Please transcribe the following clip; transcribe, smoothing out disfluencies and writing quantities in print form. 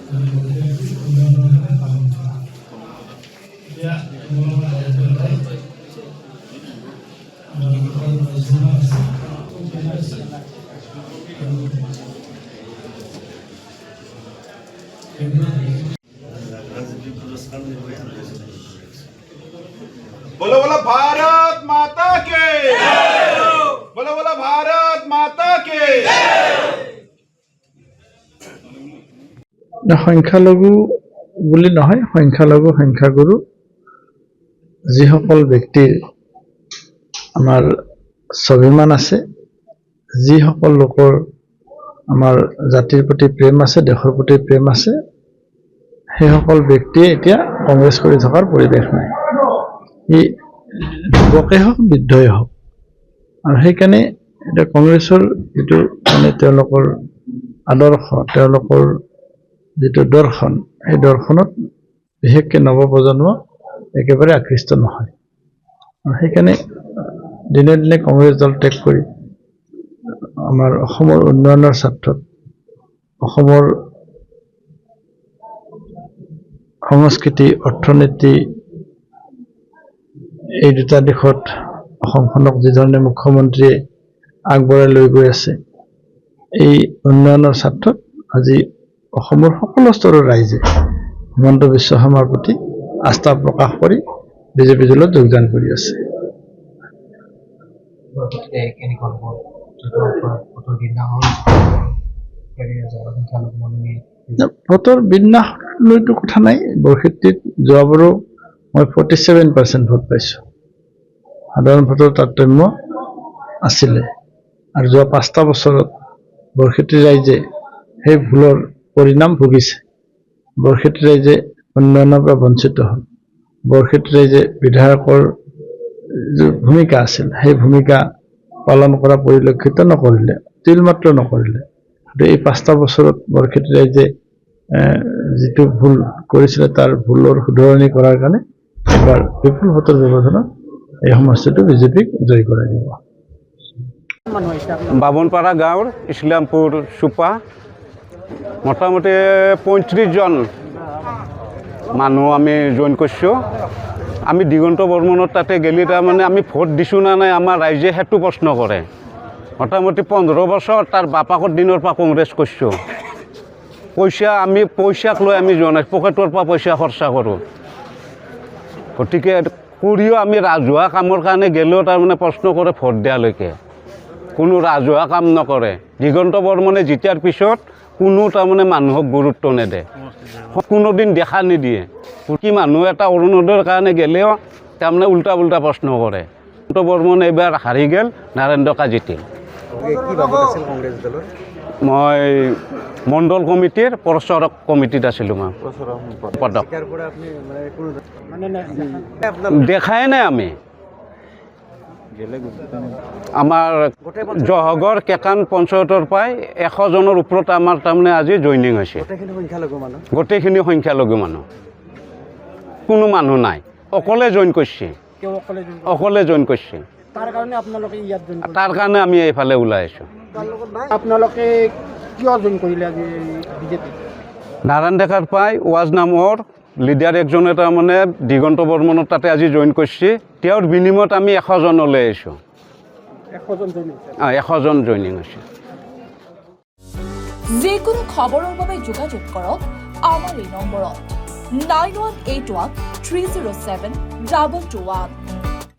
बोलो बोलो भारत माता के, बोलो बोलो भारत माता के। সংখ্যালঘু বুলি নহয়, সংখ্যালঘু সংখ্যাগুৰু যিসকল ব্যক্তিৰ আমাৰ স্বাভিমান আছে, যিসকল লোকৰ আমাৰ জাতিৰ প্ৰতি প্ৰেম আছে, দেশৰ প্ৰতি প্ৰেম আছে, সেইসকল ব্যক্তিয়ে এতিয়া কংগ্ৰেছ কৰি থকাৰ পৰিৱেশ নাই। ই যুৱকেই হওক বৃদ্ধই হওক। আৰু সেইকাৰণে এতিয়া কংগ্ৰেছৰ যিটো মানে তেওঁলোকৰ আদৰ্শ, তেওঁলোকৰ যিটো দৰ্শন, সেই দৰ্শনত বিশেষকৈ নৱপ্ৰজন্ম একেবাৰে আকৃষ্ট নহয়। আৰু সেইকাৰণে দিনে দিনে কংগ্ৰেছ দল ত্যাগ কৰি আমাৰ অসমৰ উন্নয়নৰ স্বাৰ্থত, অসমৰ সংস্কৃতি, অৰ্থনীতি, এই দুটা দিশত অসমখনক যিধৰণে মুখ্যমন্ত্ৰীয়ে আগবঢ়াই লৈ গৈ আছে, এই উন্নয়নৰ স্বাৰ্থত আজি অসমৰ সকলো স্তৰৰ ৰাইজে হিমন্ত বিশ্ব শৰ্মাৰ প্ৰতি আস্থা প্ৰকাশ কৰি বিজেপি দলত যোগদান কৰি আছে। ভোটৰ বিন্যাস লৈতো কথা নাই। বৰক্ষেত্ৰীত যোৱাবাৰো মই 47% ভোট পাইছোঁ। সাধাৰণ ভোটৰ তাৰতম্য আছিলে। আৰু যোৱা 5টা বছৰত বৰক্ষেত্ৰী ৰাইজে সেই ভুলৰ পৰিণাম ভুগিছে। বৰক্ষেত্ৰী ৰাইজে উন্নয়নৰ পৰা বঞ্চিত হ'ল। বৰক্ষেত্ৰী ৰাইজে বিধায়কৰ যি ভূমিকা আছিল, সেই ভূমিকা পালন কৰা পৰিলক্ষিত নকৰিলে, তিলমাত্ৰ নকৰিলে। এই 5টা বছৰত বৰক্ষেত্ৰী ৰাইজে যিটো ভুল কৰিছিলে, তাৰ ভুলৰ শুধৰণি কৰাৰ কাৰণে এবাৰ বিপুল ভোটৰ ব্যৱধানত এই সমষ্টিটো বিজেপিক জয়ী কৰাই দিব। বামুণপাৰা গাঁৱৰ ইছলামপুৰ চুপা মোটামুটি 35জন মানুহ আমি জইন কৰিছোঁ। আমি দিগন্ত বৰ্মনৰ তাতে গেলি তাৰমানে আমি ভোট দিছোঁ না নাই আমাৰ ৰাইজে সেইটো প্ৰশ্ন কৰে। মোটামুটি 15 বছৰ তাৰ বাপাকৰ দিনৰ পৰা কংগ্ৰেছ কৰিছোঁ। পইচাক লৈ আমি যোৱা নাই, পকেটৰ পৰা পইচা খৰচা কৰোঁ। গতিকে কৰিও আমি ৰাজহুৱা কামৰ কাৰণে গেলেও তাৰমানে প্ৰশ্ন কৰে ভোট দিয়ালৈকে। কোনো ৰাজহুৱা কাম নকৰে। দিগন্ত বৰ্মনে জিতাৰ পিছত কোনো তাৰমানে মানুহক গুৰুত্ব নেদে, কোনোদিন দেখা নিদিয়ে। কি মানুহ এটা অৰুণোদয়ৰ কাৰণে গেলেও তাৰমানে উল্টা পুল্টা প্ৰশ্ন কৰে। দিগন্ত বৰ্মন এইবাৰ হাৰি গেল, নাৰেন্দ্ৰ জিতিল। মই মণ্ডল কমিটিৰ প্ৰচাৰক কমিটিত আছিলোঁ। মই পদক দেখাই নাই আমি। আমাৰ জহগড় কেকান পঞ্চায়তৰ পৰাই 100 জনৰ ওপৰত আমাৰ তাৰমানে আজি জইনিং হৈছে। গোটেইখিনি সংখ্যালঘু মানুহ, কোনো মানুহ নাই, অকলে জইন কৰিছে, অকলে জইন কৰিছে। তাৰ কাৰণে আমি এইফালে ওলাই আছোঁ। আপোনালোকে কিয় জইন কৰিলে আজি বিজেপি? নাৰায়ণ ডেকাৰ পাই ৱাজ নামৰ লিডাৰ একজনে তাৰমানে দিগন্ত বৰ্মনৰ তাতে আজি জইন কৰিছে। তেওঁৰ বিনিময়ত আমি 100 জন ওলাই আহিছোঁ। 100 জন জইনিং হৈছে। যিকোনো খবৰৰ বাবে যোগাযোগ কৰক আমাৰ এই নম্বৰত 9181 307 221।